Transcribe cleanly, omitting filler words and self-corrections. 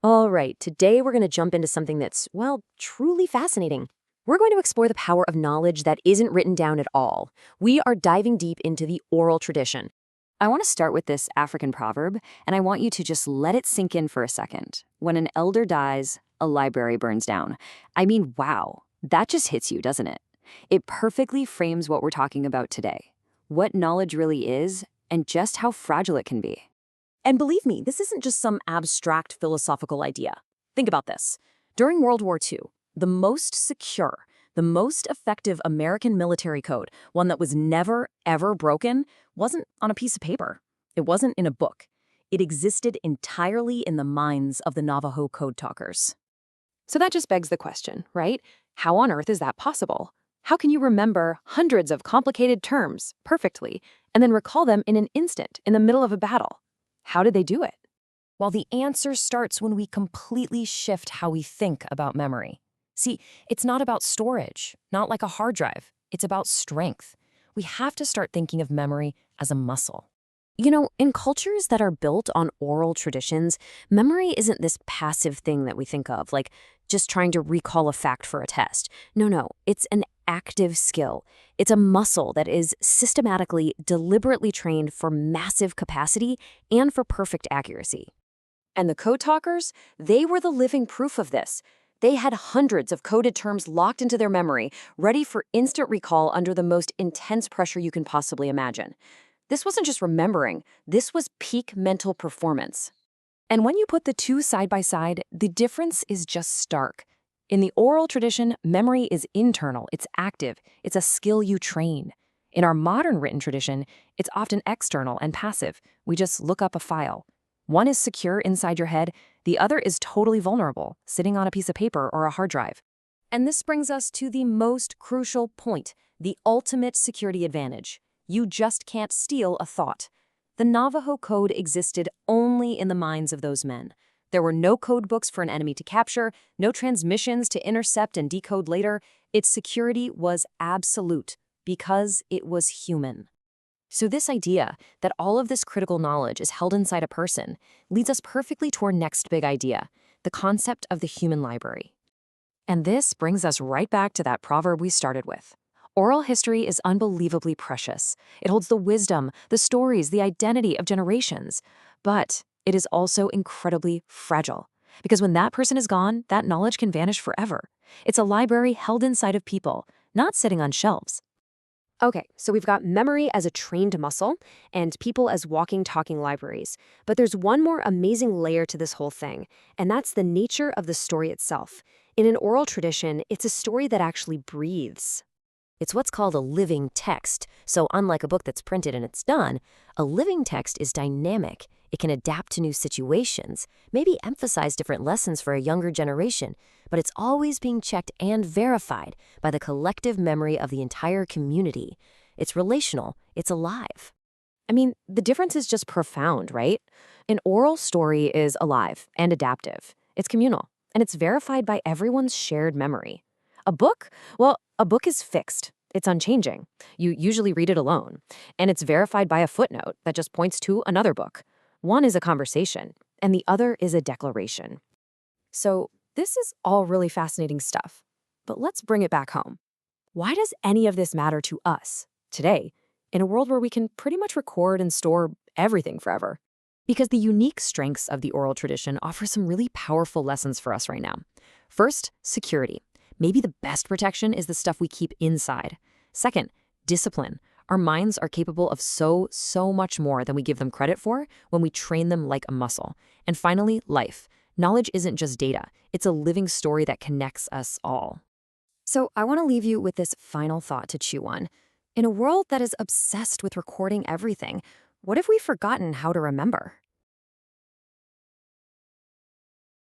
All right, today we're going to jump into something that's, well, truly fascinating. We're going to explore the power of knowledge that isn't written down at all. We are diving deep into the oral tradition. I want to start with this African proverb, and I want you to just let it sink in for a second. When an elder dies, a library burns down. I mean, wow, that just hits you, doesn't it? It perfectly frames what we're talking about today, what knowledge really is, and just how fragile it can be. And believe me, this isn't just some abstract philosophical idea. Think about this. During World War II, the most secure, the most effective American military code, one that was never, ever broken, wasn't on a piece of paper. It wasn't in a book. It existed entirely in the minds of the Navajo code talkers. So that just begs the question, right? How on earth is that possible? How can you remember hundreds of complicated terms perfectly and then recall them in an instant in the middle of a battle? How did they do it? Well, the answer starts when we completely shift how we think about memory. See, it's not about storage, not like a hard drive. It's about strength. We have to start thinking of memory as a muscle. You know, in cultures that are built on oral traditions, memory isn't this passive thing that we think of, like just trying to recall a fact for a test. No, it's an active skill. It's a muscle that is systematically, deliberately trained for massive capacity and for perfect accuracy. And the code talkers, they were the living proof of this. They had hundreds of coded terms locked into their memory, ready for instant recall under the most intense pressure you can possibly imagine. This wasn't just remembering, this was peak mental performance. And when you put the two side by side, the difference is just stark. In the oral tradition, memory is internal, it's active, it's a skill you train. In our modern written tradition, it's often external and passive. We just look up a file. One is secure inside your head, the other is totally vulnerable, sitting on a piece of paper or a hard drive. And this brings us to the most crucial point, the ultimate security advantage. You just can't steal a thought. The Navajo code existed only in the minds of those men. There were no code books for an enemy to capture, no transmissions to intercept and decode later. Its security was absolute because it was human. So this idea that all of this critical knowledge is held inside a person leads us perfectly to our next big idea, the concept of the human library. And this brings us right back to that proverb we started with. Oral history is unbelievably precious. It holds the wisdom, the stories, the identity of generations. But it is also incredibly fragile. Because when that person is gone, that knowledge can vanish forever. It's a library held inside of people, not sitting on shelves. Okay, so we've got memory as a trained muscle and people as walking, talking libraries. But there's one more amazing layer to this whole thing, and that's the nature of the story itself. In an oral tradition, it's a story that actually breathes. It's what's called a living text. So unlike a book that's printed and it's done, a living text is dynamic. It can adapt to new situations, maybe emphasize different lessons for a younger generation, but it's always being checked and verified by the collective memory of the entire community. It's relational, it's alive. I mean, the difference is just profound, right? An oral story is alive and adaptive. It's communal, and it's verified by everyone's shared memory. A book? Well, a book is fixed. It's unchanging. You usually read it alone. And it's verified by a footnote that just points to another book. One is a conversation, and the other is a declaration. So this is all really fascinating stuff. But let's bring it back home. Why does any of this matter to us today, in a world where we can pretty much record and store everything forever? Because the unique strengths of the oral tradition offer some really powerful lessons for us right now. First, security. Maybe the best protection is the stuff we keep inside. Second, discipline. Our minds are capable of so much more than we give them credit for when we train them like a muscle. And finally, life. Knowledge isn't just data. It's a living story that connects us all. So I want to leave you with this final thought to chew on. In a world that is obsessed with recording everything, what if we've forgotten how to remember?